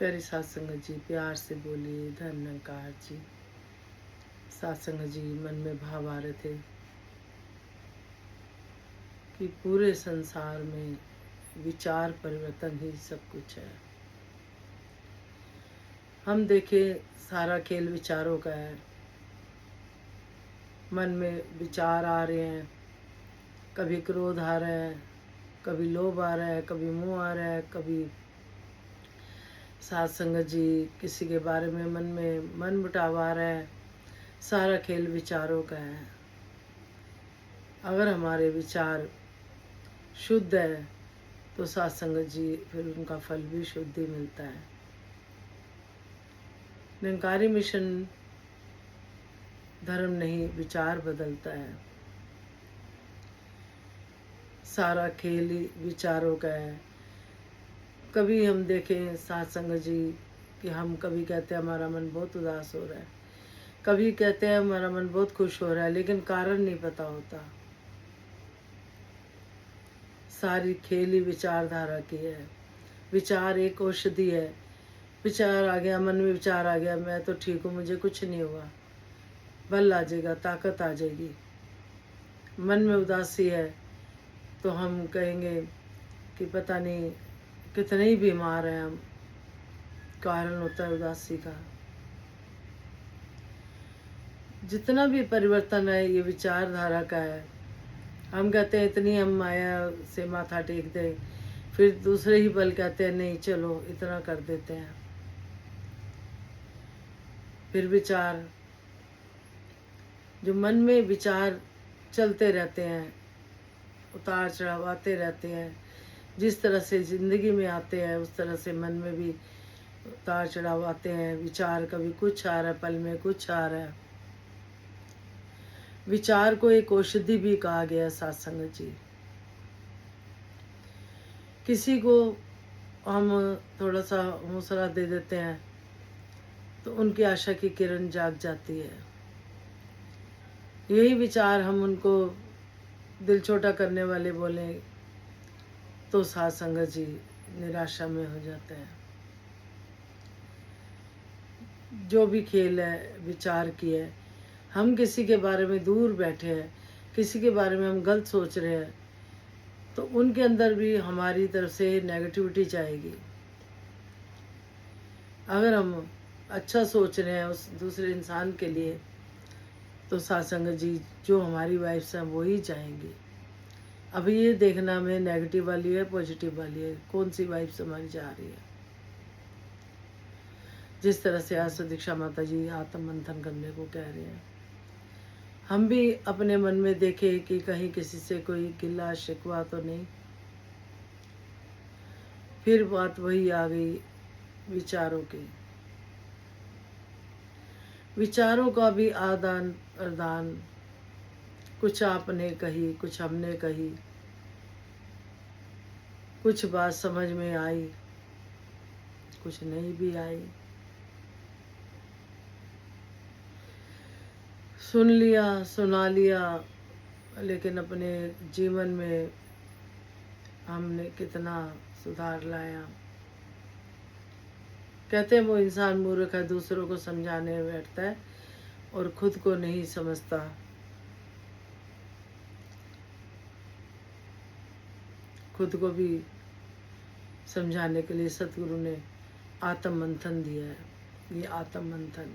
प्यारी सात संगत जी, प्यार से बोलिए। धन्यकार जी। सात संगत जी, मन में भाव आ रहे थे कि पूरे संसार में विचार परिवर्तन ही सब कुछ है। हम देखें, सारा खेल विचारों का है। मन में विचार आ रहे हैं, कभी क्रोध आ रहा है, कभी लोभ आ रहा है, कभी मोह आ रहा है, कभी सात संगत जी किसी के बारे में मन मुटाव आ रहा है। सारा खेल विचारों का है। अगर हमारे विचार शुद्ध है तो सात संगत जी फिर उनका फल भी शुद्ध ही मिलता है। निरंकारी मिशन धर्म नहीं, विचार बदलता है। सारा खेल ही विचारों का है। कभी हम देखें सात संगत जी कि हम कभी कहते हैं हमारा मन बहुत उदास हो रहा है, कभी कहते हैं हमारा मन बहुत खुश हो रहा है, लेकिन कारण नहीं पता होता। सारी खेल ही विचारधारा की है। विचार एक औषधि है। विचार आ गया, मन में विचार आ गया, मैं तो ठीक हूँ, मुझे कुछ नहीं हुआ, बल आ जाएगा, ताकत आ जाएगी। मन में उदासी है तो हम कहेंगे कि पता नहीं कितने ही बीमार हैं हम। कारण होता है उदासी का। जितना भी परिवर्तन है ये विचारधारा का है। हम कहते हैं इतनी हम माया से माथा टेक दें, फिर दूसरे ही पल कहते हैं नहीं चलो इतना कर देते हैं। फिर विचार, जो मन में विचार चलते रहते हैं, उतार चढ़ाव आते रहते हैं, जिस तरह से जिंदगी में आते हैं उस तरह से मन में भी उतार चढ़ाव आते हैं। विचार कभी कुछ आ रहा है, पल में कुछ आ रहा है। विचार को एक औषधि भी कहा गया सात संगत जी। किसी को हम थोड़ा सा हौसला दे देते हैं तो उनकी आशा की किरण जाग जाती है। यही विचार हम उनको दिल छोटा करने वाले बोले तो सात संगत जी निराशा में हो जाते हैं। जो भी खेल है विचार की है। हम किसी के बारे में दूर बैठे हैं, किसी के बारे में हम गलत सोच रहे हैं तो उनके अंदर भी हमारी तरफ से नेगेटिविटी जाएगी। अगर हम अच्छा सोच रहे हैं उस दूसरे इंसान के लिए तो सात संगत जी जो हमारी वाइफ्स हैं वो ही जाएंगी। अभी ये देखना हमें नेगेटिव वाली है पॉजिटिव वाली है, कौन सी वाइफ्स हमारी जा रही है। जिस तरह से आज दीक्षा माता जी आत्म मंथन करने को कह रहे हैं, हम भी अपने मन में देखें कि कहीं किसी से कोई गिला शिकवा तो नहीं। फिर बात वही आ गई विचारों की। विचारों का भी आदान प्रदान, कुछ आपने कही, कुछ हमने कही, कुछ बात समझ में आई, कुछ नहीं भी आई। सुन लिया, सुना लिया, लेकिन अपने जीवन में हमने कितना सुधार लाया। कहते हैं वो इंसान मूर्ख है, दूसरों को समझाने में बैठता है और खुद को नहीं समझता। खुद को भी समझाने के लिए सतगुरु ने आत्म मंथन दिया है। ये आत्म मंथन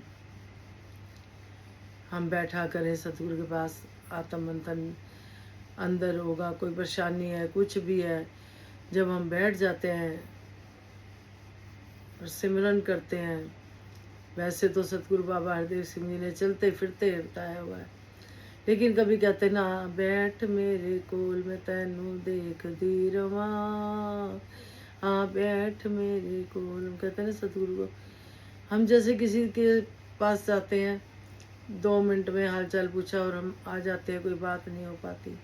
हम बैठा करें सतगुरु के पास। आत्म मंथन अंदर होगा, कोई परेशानी है, कुछ भी है, जब हम बैठ जाते हैं और सिमरन करते हैं। वैसे तो सतगुरु बाबा हरदेव सिंह जी ने चलते फिरते बताया हुआ है, लेकिन कभी कहते ना बैठ मेरे कोल में तैनू देख दी रवा, हाँ बैठ मेरे कोल, कहते हैं ना सतगुरु को। हम जैसे किसी के पास जाते हैं, 2 मिनट में हालचाल पूछा और हम आ जाते हैं, कोई बात नहीं हो पाती।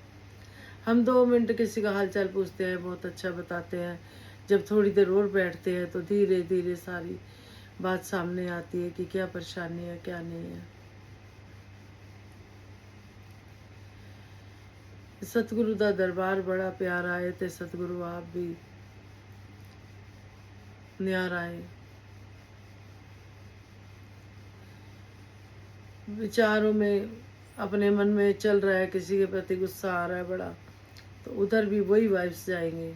हम 2 मिनट किसी का हालचाल पूछते हैं, बहुत अच्छा बताते हैं। जब थोड़ी देर और बैठते हैं तो धीरे धीरे सारी बात सामने आती है कि क्या परेशानी है, क्या नहीं है। सतगुरु का दरबार बड़ा प्यारा है। ते सतगुरु आप भी न्यारा है। विचारों में अपने मन में चल रहा है, किसी के प्रति गुस्सा आ रहा है बड़ा, तो उधर भी वही वाइब्स जाएंगे।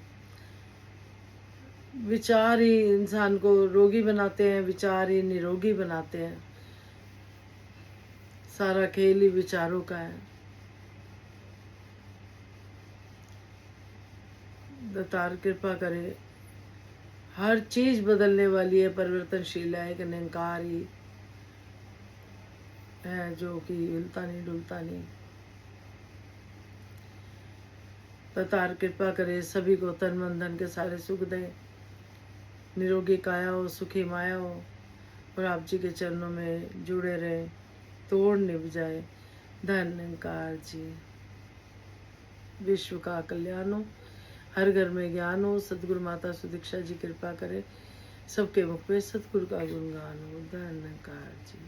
विचार ही इंसान को रोगी बनाते हैं, विचार ही निरोगी बनाते हैं। सारा खेल ही विचारों का है। दातार कृपा करे। हर चीज बदलने वाली है, परिवर्तनशील है, एक निरंकार ही है जो कि हिलता नहीं डुलता नहीं। दातार कृपा करे, सभी को तन मन धन के सारे सुख दे, निरोगी काया हो, सुखी माया हो, और आप जी के चरणों में जुड़े रहे, तोड़ निभ जाए। धन निरंकार जी। विश्व का कल्याण हो, हर घर में ज्ञान हो। सतगुरु माता सुदीक्षा जी कृपा करे, सबके मुख पे सतगुरु का गुणगान हो। धन निरंकार जी।